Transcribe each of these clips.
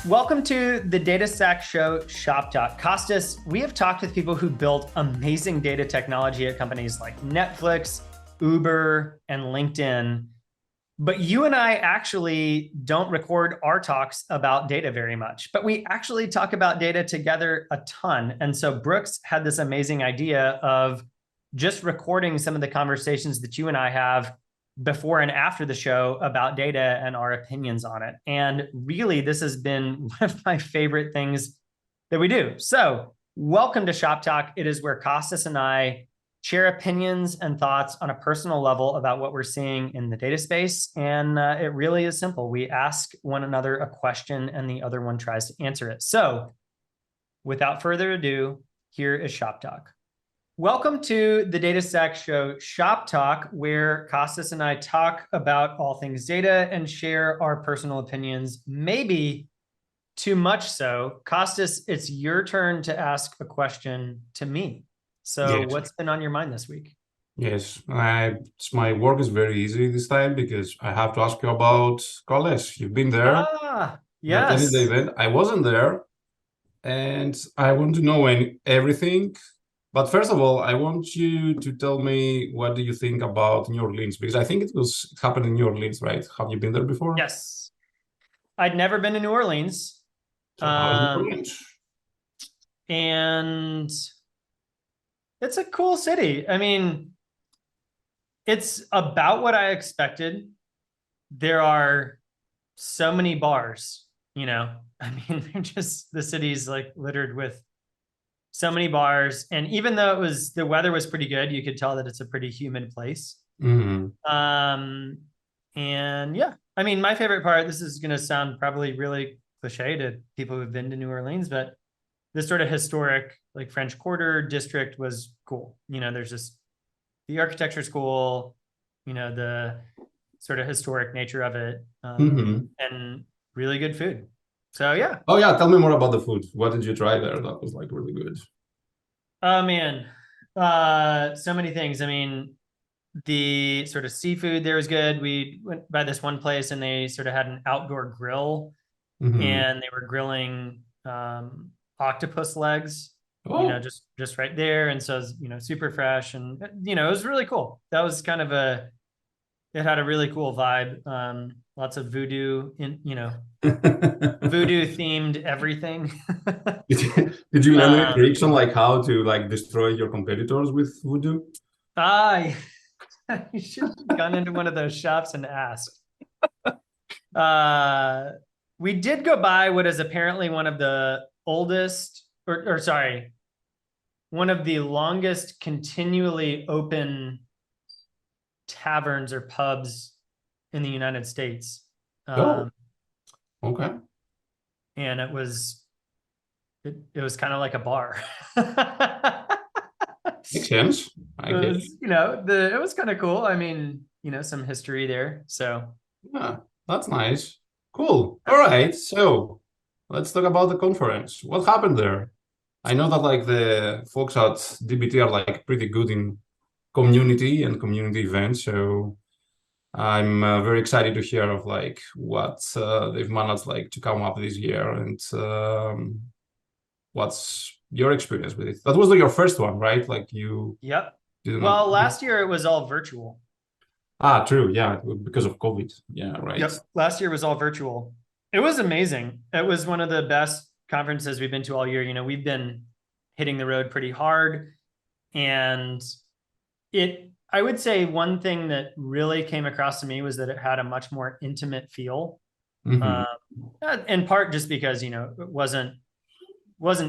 Welcome to the Data Stack Show Shop Talk. Costas, we have talked with people who built amazing data technology at companies like Netflix, Uber, and LinkedIn. But you and I actually don't record our talks about data very much, but we actually talk about data together a ton. And so Brooks had this amazing idea of just recording some of the conversations that you and I have before and after the show about data and our opinions on it. And really, this has been one of my favorite things that we do. So welcome to Shop Talk. It is where Costas and I share opinions and thoughts on a personal level about what we're seeing in the data space. And it really is simple. We ask one another a question and the other one tries to answer it. So without further ado, here is Shop Talk. Welcome to the Data Stack Show Shop Talk, where Costas and I talk about all things data and share our personal opinions, maybe too much so. Costas, it's your turn to ask a question to me. So Yes. what's been on your mind this week? Yes, my work is very easy this time because I have to ask you about Coalesce. You've been there, you attended the Yes. event. I wasn't there, and I want to know everything. But first of all, I want you to tell me what do you think about New Orleans, because I think it happened in New Orleans, right? Have you been there before? Yes. I'd never been to New Orleans. So how was New Orleans? And it's a cool city. I mean, it's about what I expected. There are so many bars, I mean, they're just, the city's like littered with so many bars. And even though the weather was pretty good, you could tell that it's a pretty humid place. Mm-hmm. And yeah, I mean, my favorite part, this is going to sound probably really cliche to people who've been to New Orleans, but this sort of historic, like French Quarter district was cool. There's just the architecture is cool, the sort of historic nature of it, and really good food. So yeah. Oh yeah, tell me more about the food. What did you try there? That was like really good. Oh man, so many things. I mean, the sort of seafood there was good. We went by this one place and they sort of had an outdoor grill, Mm-hmm. and they were grilling octopus legs, Oh. just right there. And so it was, super fresh, and it was really cool. That was kind of it had a really cool vibe. Lots of voodoo voodoo themed everything. Did you learn any um, tricks on like how to like destroy your competitors with voodoo? I you should have gone into one of those shops and asked. We did go by what is apparently one of the oldest, or sorry, one of the longest continually open taverns or pubs in the United States. Oh, okay. And it was kind of like a bar. Makes sense. I It guess. was, it was kind of cool. I mean, some history there. So Yeah, that's nice. Cool. All right. So let's talk about the conference. What happened there? I know that like the folks at DBT are like pretty good in community and community events. So I'm very excited to hear of like what they've managed like to come up this year, and what's your experience with it? That was like your first one, right? Like you yep. did not. Well, last year it was all virtual. Ah, true. Yeah, because of COVID. Yeah, right. Yep. Last year was all virtual. It was amazing. It was one of the best conferences we've been to all year. We've been hitting the road pretty hard. And I would say one thing that really came across to me was that it had a much more intimate feel. Mm-hmm. In part just because, it wasn't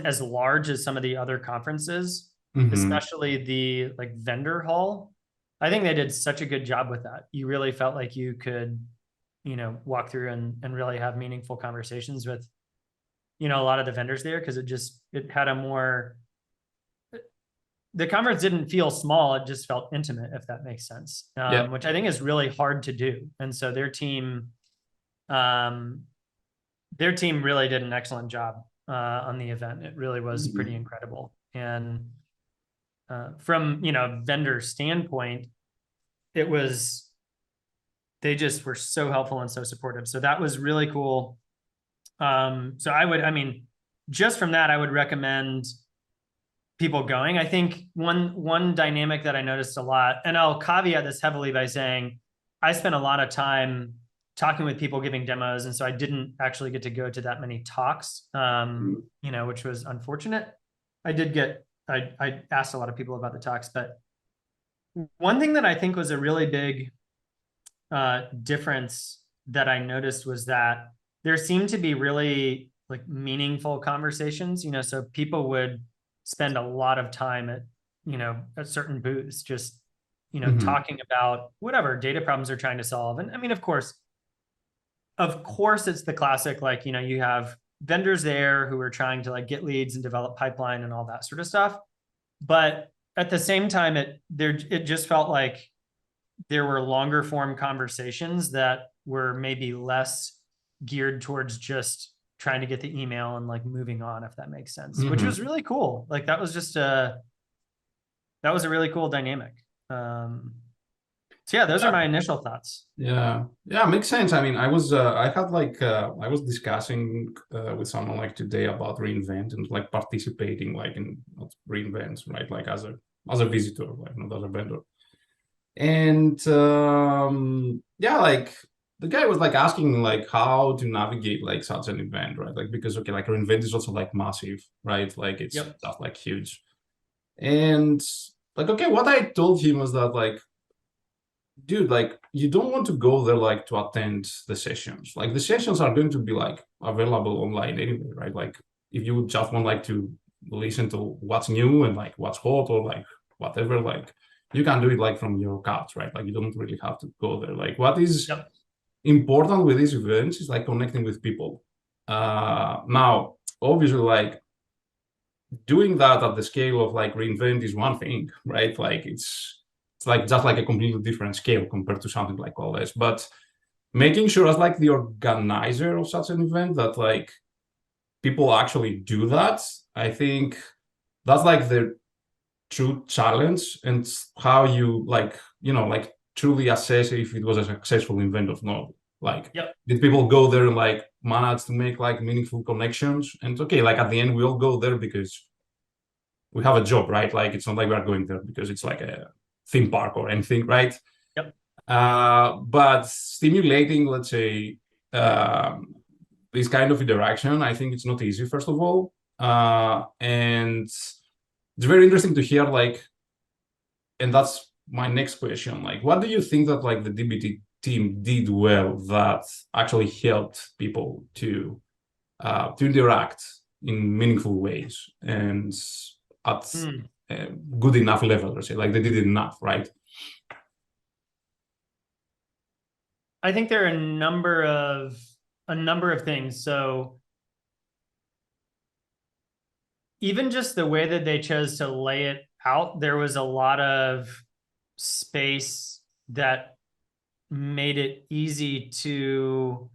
as large as some of the other conferences, Mm-hmm. especially the like vendor hall. I think they did such a good job with that. You really felt like you could, walk through and really have meaningful conversations with, a lot of the vendors there, because it had the conference didn't feel small. It just felt intimate, if that makes sense, Yeah. which I think is really hard to do. And so um, their team really did an excellent job on the event. It really was pretty Mm-hmm. incredible. And from vendor standpoint, they just were so helpful and so supportive. So that was really cool. So I mean, just from that, I would recommend people going. I think one dynamic that I noticed a lot, and I'll caveat this heavily by saying I spent a lot of time talking with people giving demos, and so I didn't actually get to go to that many talks, which was unfortunate. I asked a lot of people about the talks, but one thing that I think was a really big difference that I noticed was that there seemed to be really like meaningful conversations, so people would spend a lot of time at certain booths, just, talking about whatever data problems they're trying to solve. And I mean, of course, it's the classic, like, you have vendors there who are trying to like get leads and develop pipeline and all that sort of stuff. But at the same time, it just felt like there were longer form conversations that were maybe less geared towards just trying to get the email and like moving on, if that makes sense, which was really cool. Like that was a really cool dynamic. So yeah, those are my initial thoughts. Yeah, makes sense. I mean, I was discussing with someone like today about reInvent and like participating like in not reInvent, right? Like as a visitor, like not as a vendor. And like the guy was like asking like how to navigate like such an event, right? Like because okay, like reInvent is also like massive, right? Like it's Yep. just like huge. And like okay, what I told him was that like dude, like you don't want to go there like to attend the sessions. Like the sessions are going to be like available online anyway, right? Like if you just want like to listen to what's new and like what's hot or like whatever, like you can do it like from your couch, right? Like you don't really have to go there. Like what is Yep. important with these events is like connecting with people. Now, obviously, like doing that at the scale of like reInvent is one thing, right? Like it's like just like a completely different scale compared to something like Coalesce. But making sure as like the organizer of such an event that like people actually do that, I think that's like the true challenge and how you like, like truly assess if it was a successful event or not. Like, Yep. did people go there and like manage to make like meaningful connections? And okay, like at the end, we all go there because we have a job, right? Like it's not like we are going there because it's like a theme park or anything, right? Yep. But stimulating, let's say, this kind of interaction, I think it's not easy, first of all. And it's very interesting to hear, like, and that's my next question. Like, what do you think that like the DBT team did well that actually helped people to interact in meaningful ways and at a good enough level, or say, like they did it enough, right? I think there are a number of things. So even just the way that they chose to lay it out, there was a lot of space that made it easy to,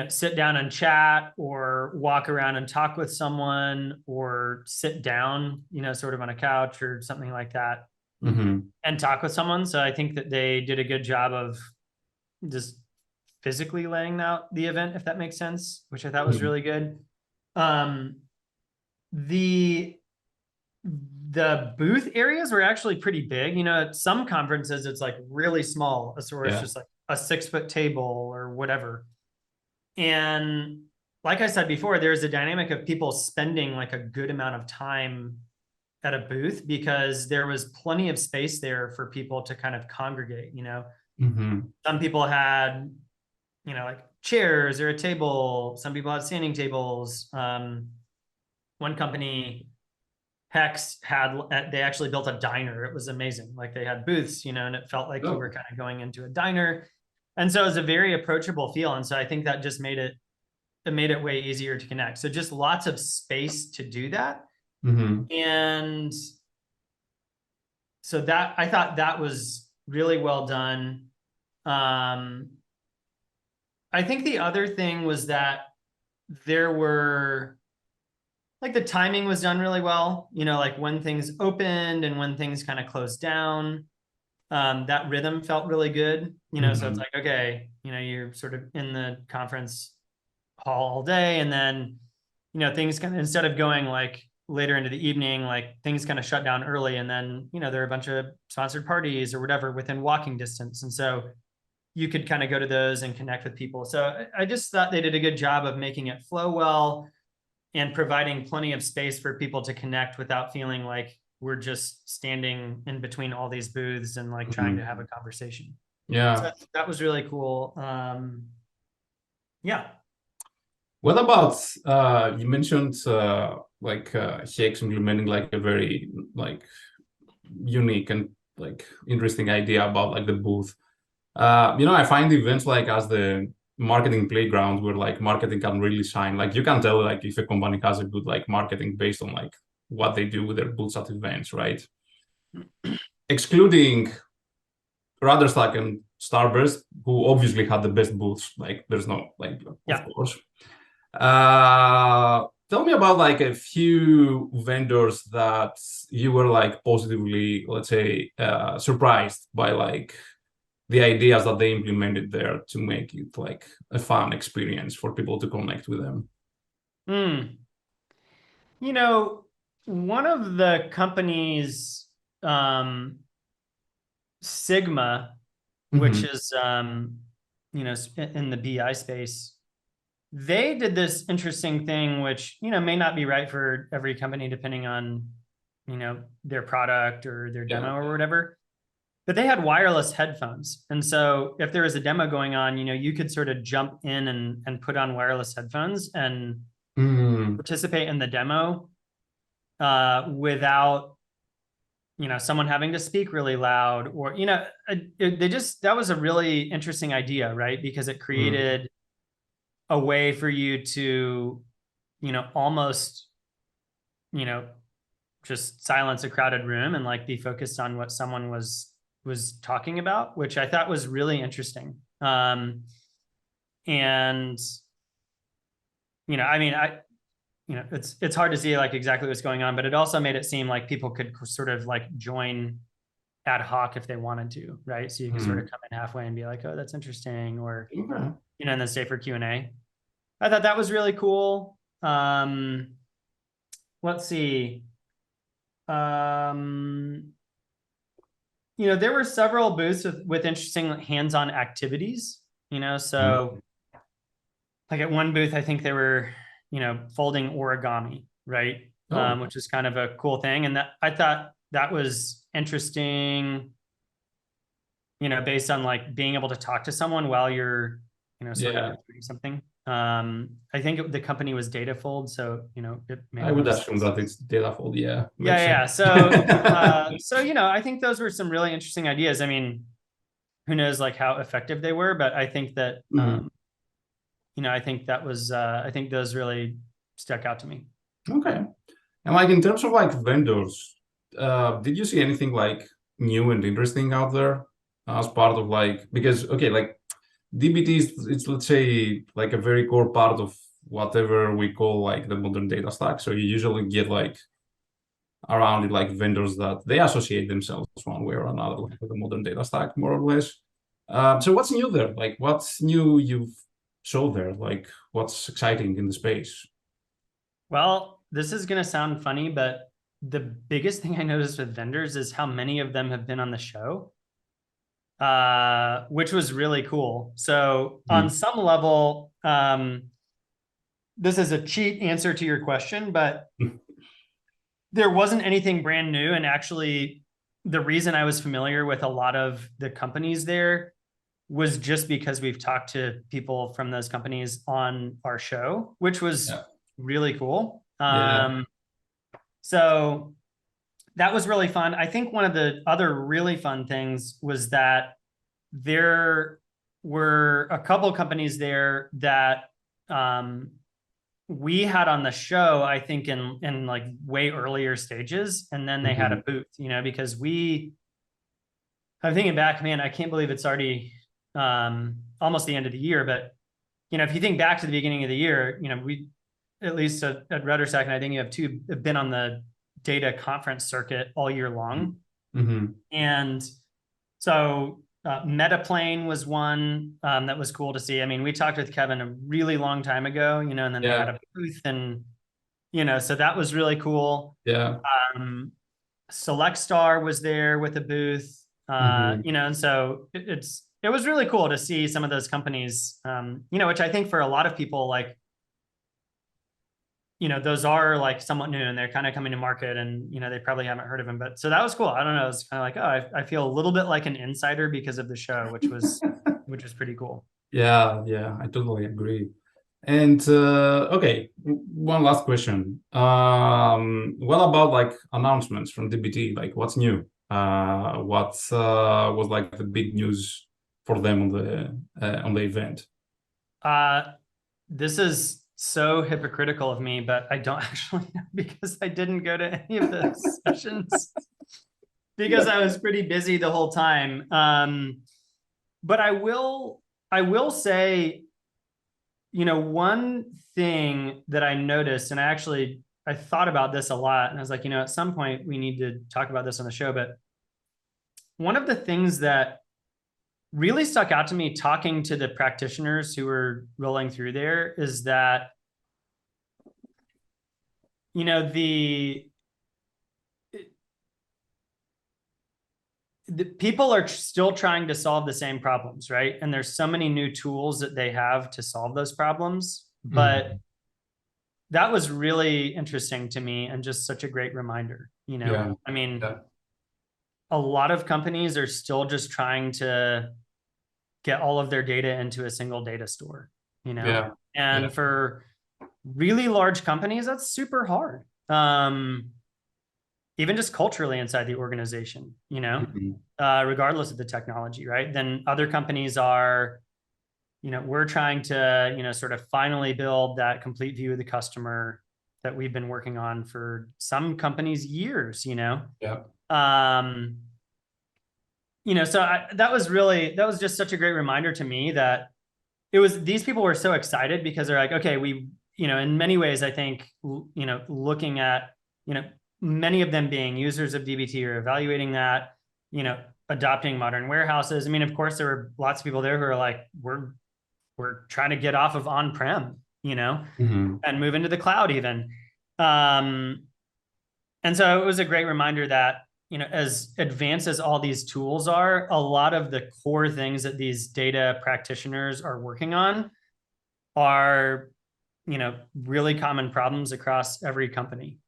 sit down and chat or walk around and talk with someone or sit down, sort of on a couch or something like that and talk with someone. So I think that they did a good job of just physically laying out the event, if that makes sense, which I thought was really good. The booth areas were actually pretty big. At some conferences, it's like really small, so it's just like a 6-foot table or whatever. And like I said before, there's a dynamic of people spending like a good amount of time at a booth because there was plenty of space there for people to kind of congregate. Some people had, like chairs or a table. Some people had standing tables. One company, Hex, they actually built a diner. It was amazing. Like they had booths, and it felt like you were kind of going into a diner. And so it was a very approachable feel. And so I think that just made it way easier to connect. So just lots of space to do that. And so that, I thought that was really well done. I think the other thing was that there were, like, the timing was done really well, like when things opened and when things kind of closed down. That rhythm felt really good, so it's like, okay, you're sort of in the conference all day. And then, things kind of, instead of going like later into the evening, like things kind of shut down early. And then, there are a bunch of sponsored parties or whatever within walking distance. And so you could kind of go to those and connect with people. So I just thought they did a good job of making it flow well and providing plenty of space for people to connect without feeling like we're just standing in between all these booths and like trying to have a conversation. So Yeah. that was really cool. Yeah. What about you mentioned Hicks implementing like a very like unique and like interesting idea about like the booth. I find events like as the marketing playground where like marketing can really shine. Like you can tell like if a company has a good like marketing based on like what they do with their booths at events, right? Excluding Rudderstack and Starburst, who obviously had the best booths. Like there's no like of course. Tell me about like a few vendors that you were like positively, let's say, surprised by like the ideas that they implemented there to make it like a fun experience for people to connect with them. One of the companies, Sigma, which is, in the BI space, they did this interesting thing, which, may not be right for every company, depending on, their product or their demo or whatever. But they had wireless headphones. And so if there was a demo going on, you could sort of jump in and put on wireless headphones and participate in the demo without, someone having to speak really loud or, that was a really interesting idea, right? Because it created a way for you to, almost, just silence a crowded room and like be focused on what someone was talking about, which I thought was really interesting. And it's hard to see like exactly what's going on, but it also made it seem like people could sort of like join ad hoc if they wanted to, right? So you can sort of come in halfway and be like, oh, that's interesting, or and then stay for Q&A. I thought that was really cool. Let's see. There were several booths with interesting hands-on activities, so like at one booth, I think they were, folding origami, right? Which is kind of a cool thing. And that I thought that was interesting, based on like being able to talk to someone while you're, sort of doing something. I think the company was Datafold, so it made I would assume that it's Datafold. Yeah. Yeah. So I think those were some really interesting ideas. I mean, who knows like how effective they were, but I think that I think that was I think those really stuck out to me. Okay. And like in terms of like vendors, did you see anything like new and interesting out there as part of like because like DBT is it's let's say like a very core part of whatever we call like the modern data stack. So you usually get like around it like vendors that they associate themselves one way or another like with the modern data stack more or less. So what's new there? Like what's new you've showed there? Like what's exciting in the space? Well, this is going to sound funny, but the biggest thing I noticed with vendors is how many of them have been on the show, which was really cool. So on some level, this is a cheat answer to your question, but there wasn't anything brand new. And actually, the reason I was familiar with a lot of the companies there was just because we've talked to people from those companies on our show, which was really cool. So that was really fun. I think one of the other really fun things was that there were a couple of companies there that we had on the show, I think in like way earlier stages. And then they had a booth, because I'm thinking back, man, I can't believe it's already almost the end of the year. But, if you think back to the beginning of the year, we, at least at Rudderstack, and I think you have been on the data conference circuit all year long. And so, Metaplane was one that was cool to see. I mean, we talked with Kevin a really long time ago, and then they had a booth, and so that was really cool. Yeah. Select Star was there with a booth, and so it was really cool to see some of those companies, which I think for a lot of people, like, those are like somewhat new and they're kind of coming to market, and they probably haven't heard of them. But so that was cool. I don't know. It's kind of like, oh, I feel a little bit like an insider because of the show, which was pretty cool. Yeah, I totally agree. And okay, one last question. What about like announcements from DBT? Like, what's new? What was like the big news for them on the event? This is so hypocritical of me, but I don't actually know because I didn't go to any of the sessions because I was pretty busy the whole time. But I will say, one thing that I noticed, and I thought about this a lot, and I was like, at some point we need to talk about this on the show. But one of the things that really stuck out to me talking to the practitioners who were rolling through there is that, the people are still trying to solve the same problems, right? And there's so many new tools that they have to solve those problems. But that was really interesting to me and just such a great reminder. I mean, a lot of companies are still just trying to get all of their data into a single data store, and for really large companies, that's super hard. Even just culturally inside the organization, regardless of the technology, right? Then other companies are, we're trying to, sort of finally build that complete view of the customer that we've been working on for some companies years, Yeah. So that was just such a great reminder to me that these people were so excited because they're like, okay, we, in many ways, I think, looking at, many of them being users of DBT or evaluating that, adopting modern warehouses. I mean, of course, there were lots of people there who are like, we're trying to get off of on-prem, and move into the cloud even. And so it was a great reminder that, as advanced as all these tools are, a lot of the core things that these data practitioners are working on are, really common problems across every company.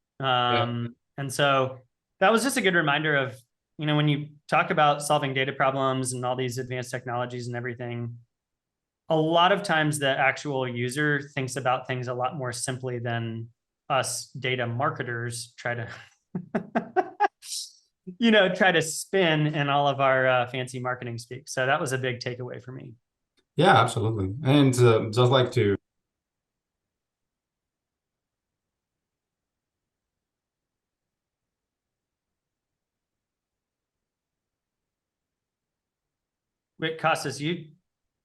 And so that was just a good reminder of, when you talk about solving data problems and all these advanced technologies and everything, a lot of times the actual user thinks about things a lot more simply than us data marketers try to try to spin in all of our fancy marketing speak. So that was a big takeaway for me. Yeah, absolutely. And just like to Wait, Costas, you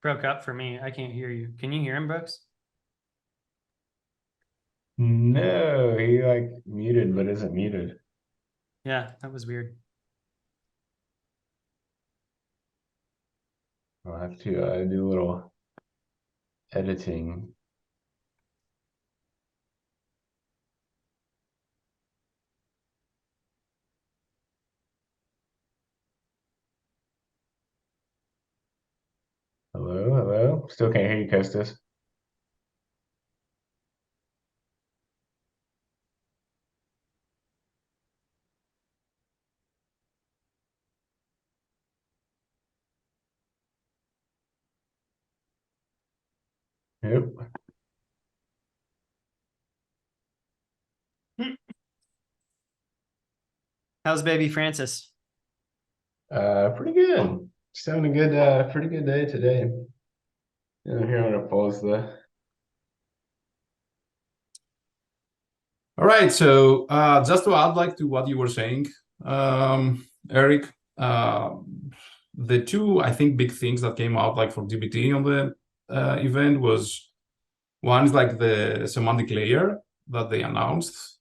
broke up for me. I can't hear you. Can you hear him, Brooks? No, he like muted but isn't muted. Yeah, that was weird. I'll have to do a little editing. Hello, hello. Still can't hear you, Costas. Yep. How's baby Francis? Pretty good. Just having a good, pretty good day today. Here I'm gonna pause the. All right, so just to add like to what you were saying, Eric, the two I think big things that came out like for DBT on the event was one is like the semantic layer that they announced,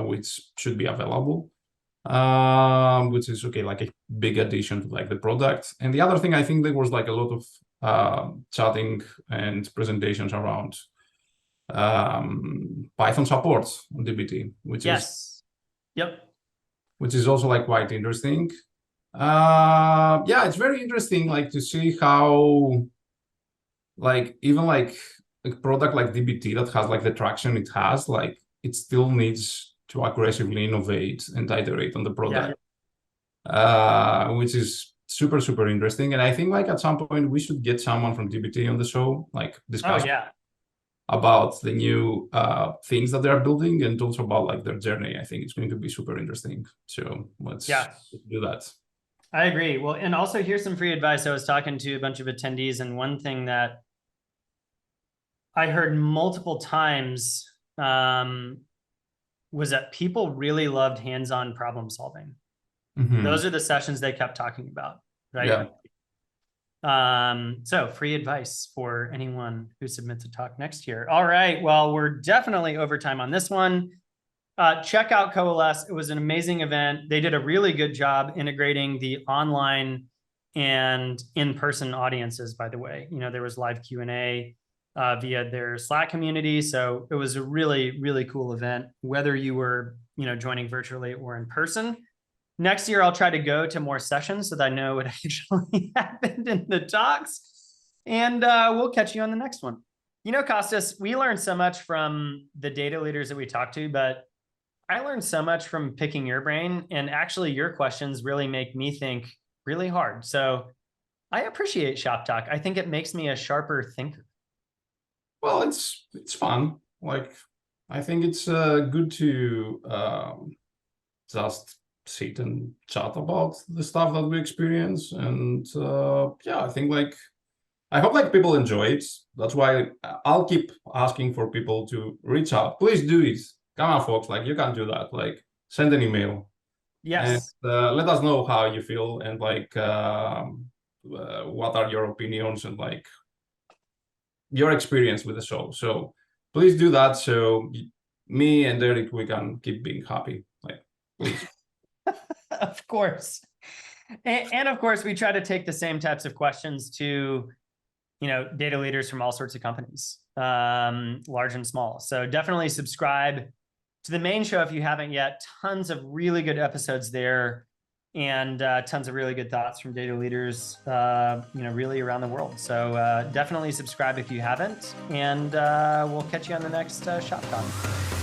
which should be available, which is okay, like a big addition to like the product. And the other thing, I think there was like a lot of chatting and presentations around Python support on DBT, Yes. Yep. which is also like quite interesting. Yeah, it's very interesting like to see how like even like a product like DBT that has like the traction it has, like it still needs to aggressively innovate and iterate on the product, which is super, super interesting. And I think like at some point we should get someone from DBT on the show, like discuss about the new things that they're building and also about like their journey. I think it's going to be super interesting. So let's do that. I agree. Well, and also here's some free advice. I was talking to a bunch of attendees, and one thing that I heard multiple times was that people really loved hands-on problem solving. Those are the sessions they kept talking about, right? So free advice for anyone who submits a talk next year. All right, well, we're definitely over time on this one. Check out Coalesce. It was an amazing event. They did a really good job integrating the online and in-person audiences, by the way. You know, there was live Q&A via their Slack community. So it was a really, really cool event, whether you were, you know, joining virtually or in person. Next year, I'll try to go to more sessions so that I know what actually happened in the talks. And we'll catch you on the next one. You know, Costas, we learned so much from the data leaders that we talked to, but I learned so much from picking your brain, and actually your questions really make me think really hard. So I appreciate Shop Talk. I think it makes me a sharper thinker. Well, it's fun. Like, I think it's good to just sit and chat about the stuff that we experience. And yeah, I think like, I hope like people enjoy it. That's why I'll keep asking for people to reach out. Please do it. Come on, folks, like you can do that. Like send an email. Yes. And let us know how you feel and like what are your opinions and like your experience with the show. So please do that. So me and Eric, we can keep being happy. Like, please. Of course. And of course, we try to take the same types of questions to, you know, data leaders from all sorts of companies, large and small. So definitely subscribe to the main show if you haven't yet. Tons of really good episodes there, and tons of really good thoughts from data leaders, you know, really around the world. So definitely subscribe if you haven't, and we'll catch you on the next Shop Talk.